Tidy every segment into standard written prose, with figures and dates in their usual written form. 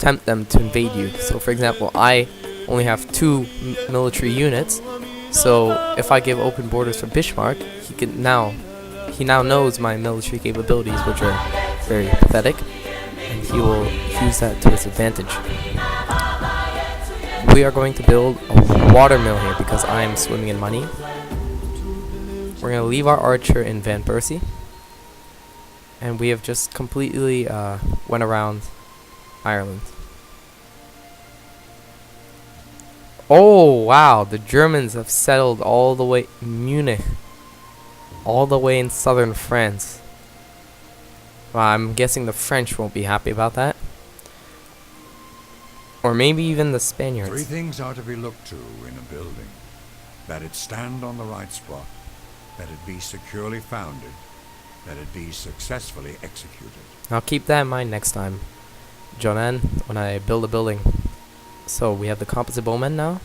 tempt them to invade you. So for example, I only have 2 military units, so if I give open borders for Bismarck, he now knows my military capabilities, which are very pathetic, and he will use that to his advantage. We are going to build a water mill here because I am swimming in money. We're going to leave our archer in Van Persie, and we have just completely went around Ireland. Oh wow, the Germans have settled all the way Munich, all the way in southern France. Well, I'm guessing the French won't be happy about that, or maybe even the Spaniards. 3 things are to be looked to in a building: that it stand on the right spot, that it be securely founded, that it be successfully executed. I'll keep that in mind next time, Jonan, when I build a building. So we have the composite bowmen now.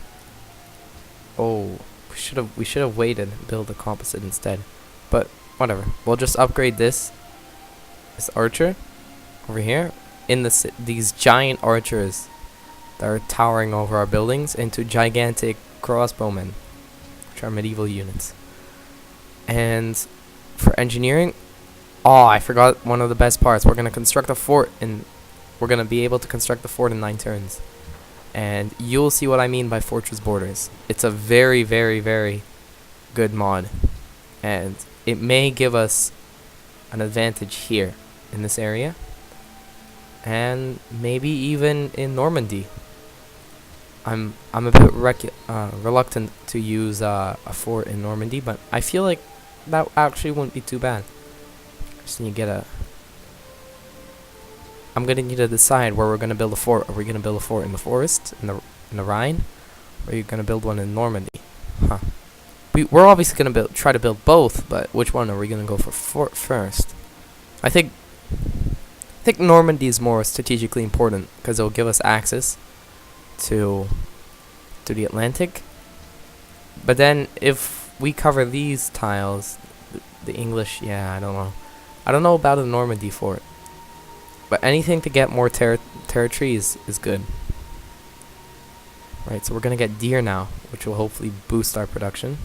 Oh, we should have waited and build the composite instead. But whatever. We'll just upgrade this archer over here in these giant archers that are towering over our buildings into gigantic crossbowmen, which are medieval units. And for engineering, oh, I forgot one of the best parts. We're gonna construct a fort, and we're gonna be able to construct the fort in 9 turns. And you'll see what I mean by fortress borders. It's a very, very, very good mod, and it may give us an advantage here in this area, and maybe even in Normandy. I'm a bit reluctant to use a fort in Normandy, but I feel like that actually wouldn't be too bad. Just need to get a. I'm gonna need to decide where we're gonna build a fort. Are we gonna build a fort in the forest, in the Rhine, or are you gonna build one in Normandy? Huh. We're obviously gonna try to build both, but which one are we gonna go for fort first? I think Normandy is more strategically important because it'll give us access to the Atlantic. But then if we cover these tiles, the English, yeah, I don't know about a Normandy fort. But anything to get more territory is good. Right, so we're gonna get deer now, which will hopefully boost our production.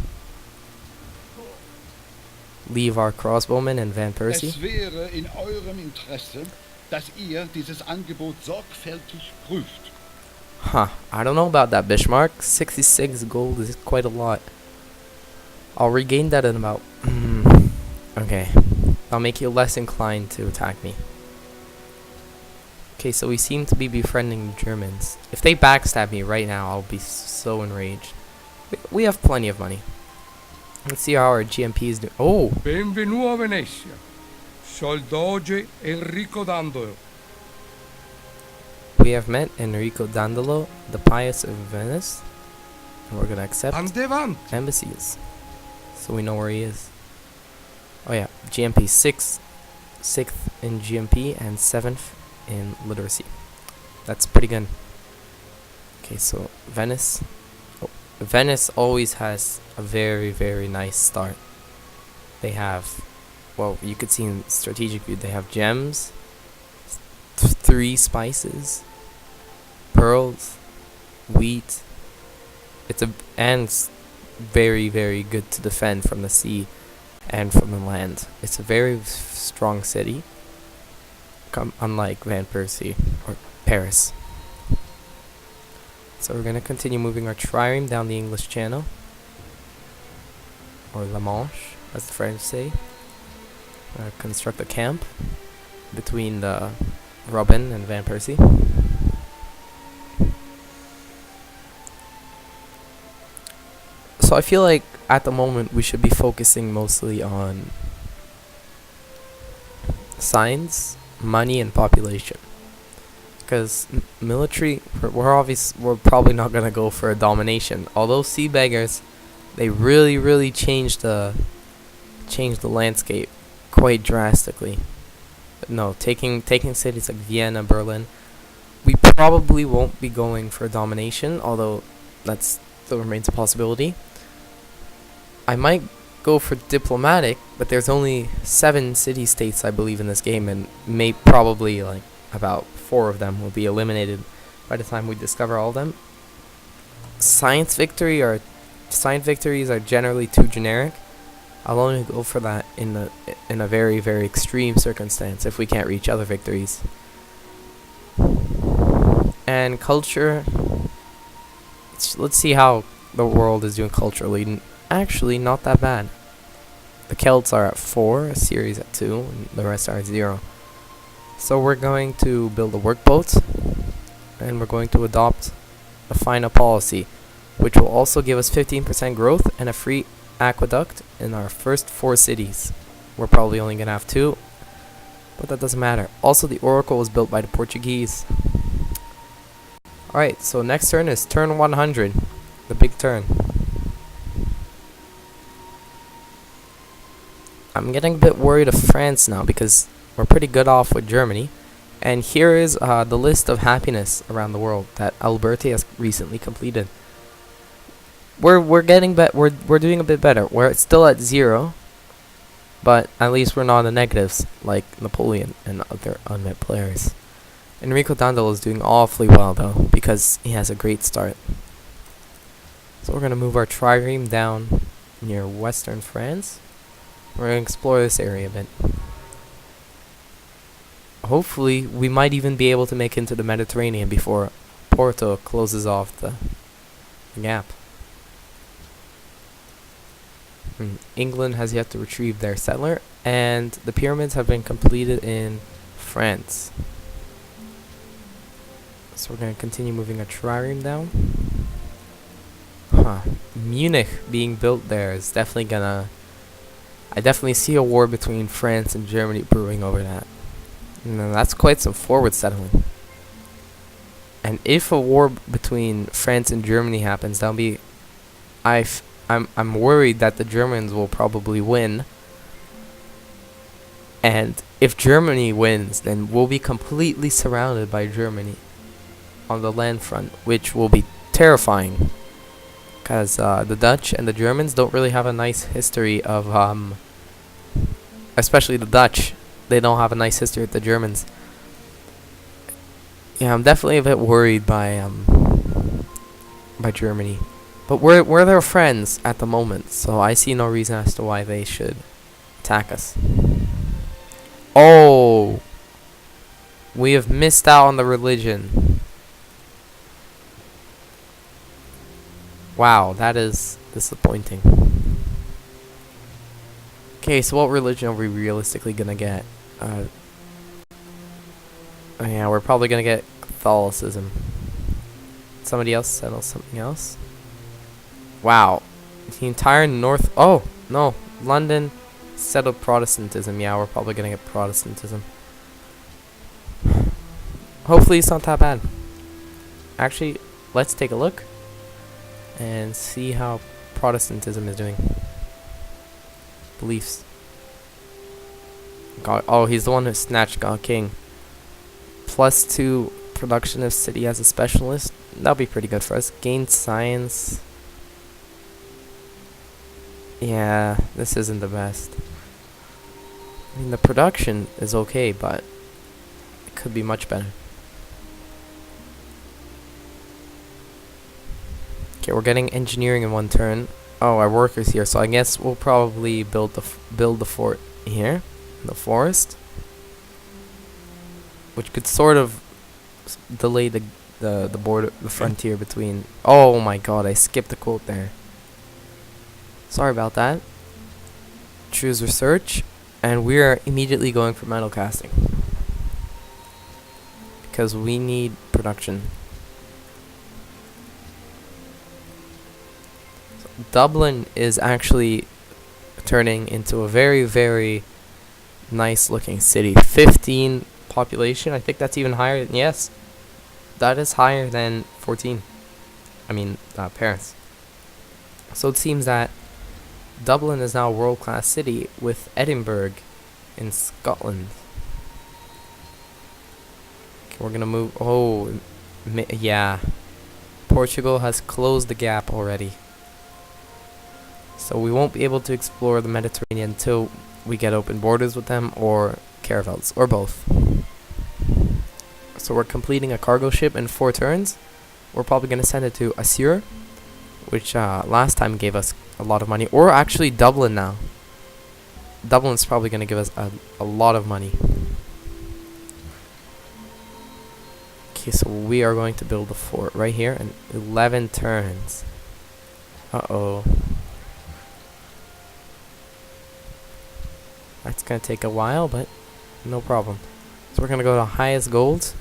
Leave our crossbowmen in Van Persie. Es wäre in eurem Interesse, dass ihr dieses Angebot sorgfältig prüft. Huh, I don't know about that, Bismarck. 66 gold is quite a lot. I'll regain that in about... okay. I'll make you less inclined to attack me. Okay, so we seem to be befriending the Germans. If they backstab me right now, I'll be so enraged. We have plenty of money. Let's see how our GMP is doing. Oh! Benvenuto a Venezia. Sol doge Enrico Dandolo. We have met Enrico Dandolo, the Pious of Venice. And we're gonna accept embassies. So we know where he is. Oh yeah, GMP 6th in GMP and 7th in literacy. That's pretty good. Okay, so Venice. Oh, Venice always has a very, very nice start. They have, well, you could see in strategic view, they have gems, 3 spices, pearls, wheat. And very, very good to defend from the sea and from the land. It's a very strong city, unlike Van Persie or Paris. So we're going to continue moving our trireme down the English Channel, or La Manche, as the French say. Construct a camp between the Robin and Van Persie. So I feel like at the moment we should be focusing mostly on science, money, and population. Because military, we're probably not gonna go for a domination. Although sea beggars, they really changed the landscape quite drastically. But no, taking cities like Vienna, Berlin, we probably won't be going for a domination. Although that still remains a possibility. I might go for diplomatic, but there's only 7 city-states I believe in this game, and probably like about 4 of them will be eliminated by the time we discover all of them. Science victories are generally too generic. I'll only go for that in a very, very extreme circumstance if we can't reach other victories. And culture, let's see how the world is doing culturally. Actually, not that bad. The Celts are at 4, Assyrians at 2, and the rest are at 0. So we're going to build a workboat, and we're going to adopt a final policy, which will also give us 15% growth and a free aqueduct in our first 4 cities. We're probably only going to have 2, but that doesn't matter. Also, the oracle was built by the Portuguese. Alright, so next turn is turn 100, the big turn. I'm getting a bit worried of France now because we're pretty good off with Germany. And here is the list of happiness around the world that Alberti has recently completed. We're getting we're doing a bit better. We're still at 0, but at least we're not in the negatives like Napoleon and other unmet players. Enrico Dandolo is doing awfully well though because he has a great start. So we're gonna move our trireme down near western France. We're gonna explore this area a bit. Hopefully, we might even be able to make into the Mediterranean before Porto closes off the gap. England has yet to retrieve their settler, and the pyramids have been completed in France. So we're going to continue moving our trireme down. Munich being built there is definitely gonna... I definitely see a war between France and Germany brewing over that. And that's quite some forward settling. And if a war between France and Germany happens, that'll be... I'm worried that the Germans will probably win. And if Germany wins, then we'll be completely surrounded by Germany on the land front, which will be terrifying. Because the Dutch and the Germans don't really have a nice history of... especially the Dutch. They don't have a nice history with the Germans. Yeah, I'm definitely a bit worried by Germany. But we're their friends at the moment, so I see no reason as to why they should attack us. Oh! We have missed out on the religion. Wow, that is disappointing. Okay, so what religion are we realistically gonna get? Yeah, we're probably gonna get Catholicism. Somebody else settle something else? Wow. The entire north... Oh, no. London settled Protestantism. Yeah, we're probably gonna get Protestantism. Hopefully it's not that bad. Actually, let's take a look and see how Protestantism is doing. Beliefs. God, oh, he's the one who snatched God King. +2 production of city as a specialist. That'll be pretty good for us. Gain science. Yeah, this isn't the best. I mean, the production is okay, but it could be much better. Okay, we're getting engineering in one turn. Oh, our workers here, so I guess we'll probably build the fort here in the forest, which could sort of delay the border, the frontier between... Oh my god, I skipped a quote there. Sorry about that. Choose research, and we are immediately going for metal casting because we need production. So Dublin is actually turning into a very, very nice looking city. 15 population. I think that's even higher. Yes, that is higher than 14. I mean, Paris. So it seems that Dublin is now a world-class city with Edinburgh in Scotland. Okay, we're gonna move. Oh, yeah. Portugal has closed the gap already. So we won't be able to explore the Mediterranean until we get open borders with them or caravels, or both. So we're completing a cargo ship in 4 turns. We're probably going to send it to Assur, which last time gave us a lot of money. Or actually Dublin now. Dublin's probably going to give us a lot of money. Okay, so we are going to build a fort right here in 11 turns. Uh-oh. That's going to take a while, but no problem. So we're going to go to highest gold.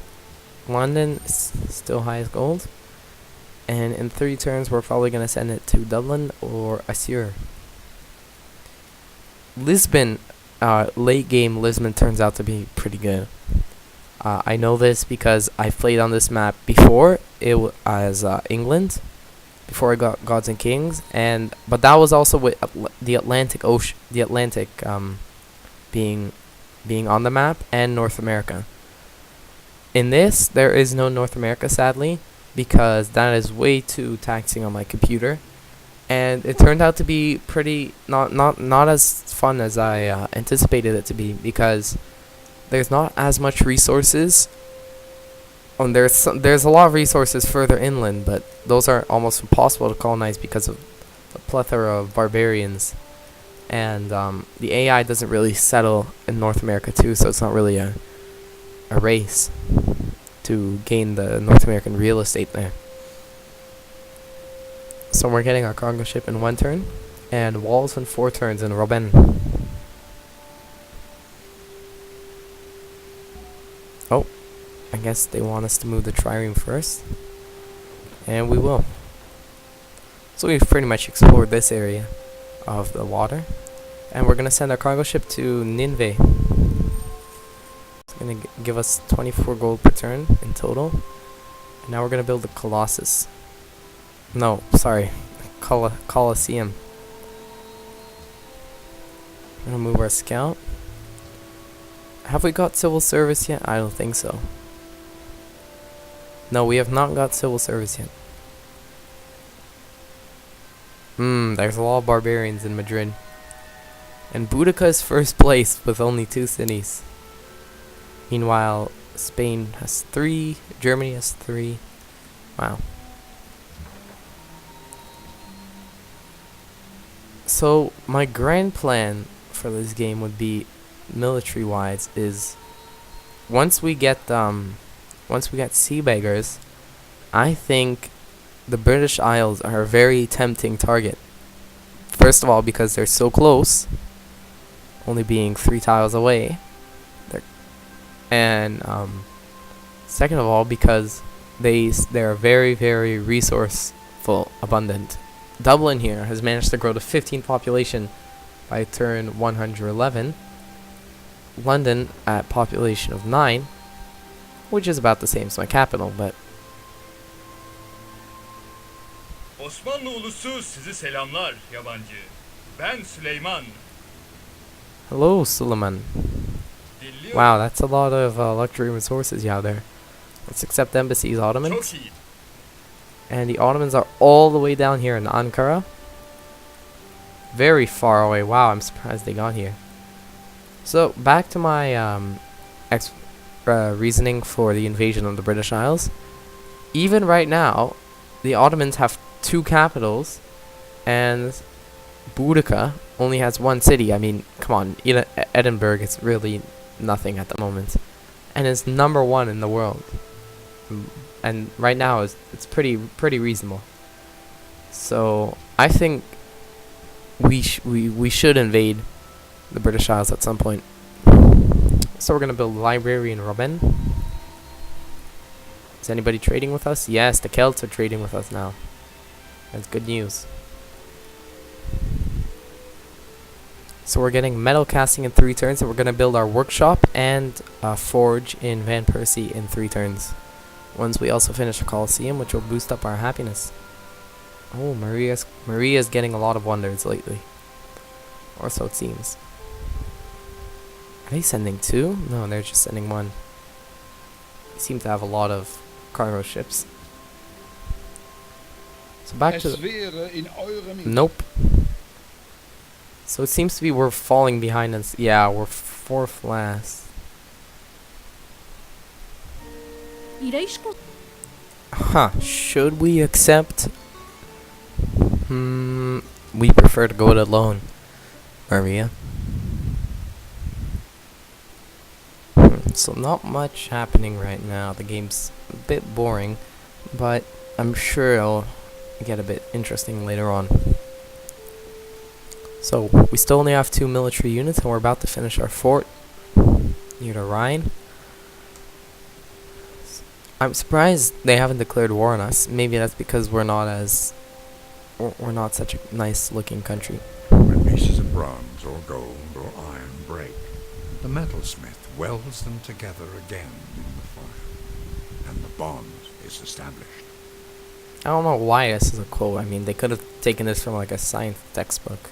London is still highest gold. And in 3 turns, we're probably going to send it to Dublin or Assur. Lisbon, late game Lisbon turns out to be pretty good. I know this because I've played on this map before. As England, before I got Gods and Kings, but that was also with the Atlantic Ocean, being on the map, and North America. In this, there is no North America, sadly, because that is way too taxing on my computer, and it turned out to be pretty not as fun as I anticipated it to be, because there's not as much resources. There's a lot of resources further inland, but those are almost impossible to colonize because of the plethora of barbarians. And the AI doesn't really settle in North America too, so it's not really a race to gain the North American real estate there. So we're getting our cargo ship in 1 turn, and walls in 4 turns in Robin. Oh, I guess they want us to move the trireme first, and we will. So we've pretty much explored this area of the water, and we're going to send our cargo ship to Nineveh. It's going to give us 24 gold per turn in total. And now we're going to build the Colossus. No, sorry, Colosseum. I'm going to move our scout. Have we got civil service yet? I don't think so. No, we have not got civil service yet. There's a lot of barbarians in Madrid. And Boudica is first place with only 2 cities. Meanwhile, Spain has 3, Germany has 3. Wow. So my grand plan for this game would be, military-wise, is once we get sea beggars, I think the British Isles are a very tempting target. First of all, because they're so close, only being 3 tiles away. And second of all, because they're very, very resourceful, abundant. Dublin here has managed to grow to 15 population by turn 111. London at population of 9, which is about the same as my capital, but Osmanlı ulusu sizi selamlar yabancı. Ben Süleyman. hello, Suleiman. Dinliyorum. Wow, that's a lot of luxury resources you have there. Let's accept embassies, Ottomans. Çok iyi. And the Ottomans are all the way down here in Ankara. Very far away. Wow, I'm surprised they got here. So, back to my reasoning for the invasion of the British Isles. Even right now, the Ottomans have 2 capitals, and Boudica only has 1 city. I mean, come on, Edinburgh is really nothing at the moment, and it's number 1 in the world. And right now, it's pretty reasonable. So I think we should invade the British Isles at some point. So we're gonna build a library in Robin. Is anybody trading with us? Yes, the Celts are trading with us now. That's good news. So we're getting metal casting in 3 turns, and we're gonna build our workshop and forge in Van Persie in 3 turns. Once we also finish the Colosseum, which will boost up our happiness. Oh, Maria's getting a lot of wonders lately. Or so it seems. Are they sending 2? No, they're just sending 1. They seem to have a lot of cargo ships. So back to nope. So it seems to be we're falling behind us. Yeah, we're 4th last. Irei escutar. Huh, should we accept? We prefer to go it alone, Maria. So not much happening right now. The game's a bit boring, but I'm sure it'll get a bit interesting later on. So we still only have 2 military units, and we're about to finish our fort near the Rhine. I'm surprised they haven't declared war on us. Maybe that's because we're not such a nice looking country. When pieces of bronze or gold or iron break, the metalsmith welds them together again in the fire, and the bond is established. I don't know why this is a quote. I mean, they could have taken this from like a science textbook.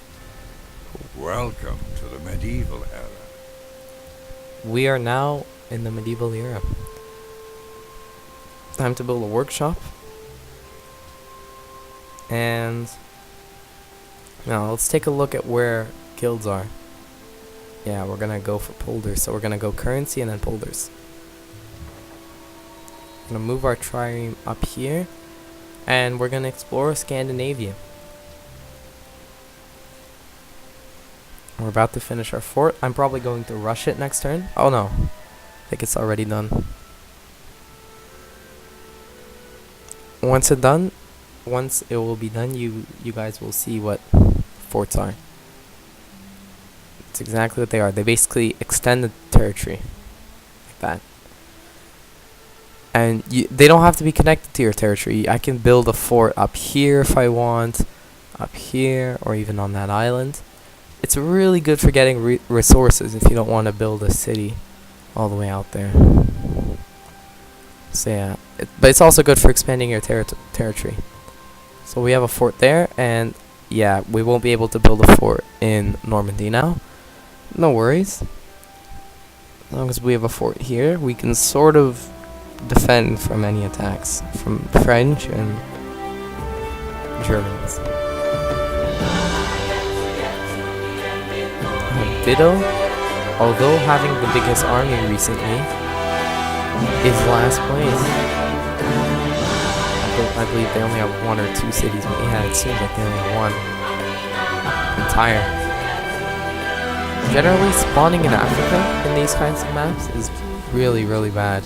Welcome to the medieval era. We are now in the medieval era. Time to build a workshop. And now let's take a look at where guilds are. Yeah, we're gonna go for polders. So we're gonna go currency and then polders. Gonna move our trireme up here, and we're gonna explore Scandinavia. We're about to finish our fort. I'm probably going to rush it next turn. Oh no, I think it's already done. Once it will be done, you guys will see what forts are. It's exactly what they are. They basically extend the territory like that. And they don't have to be connected to your territory. I can build a fort up here if I want, up here, or even on that island. It's really good for getting resources if you don't want to build a city all the way out there. So yeah, but it's also good for expanding your territory. So we have a fort there, and yeah, we won't be able to build a fort in Normandy now. No worries. As long as we have a fort here, we can sort of defend from any attacks from French and Germans. Ditto, although having the biggest army recently, is last place. I believe they only have 1 or 2 cities, but yeah, it seems like they only have 1 entire. Generally, spawning in Africa in these kinds of maps is really, really bad.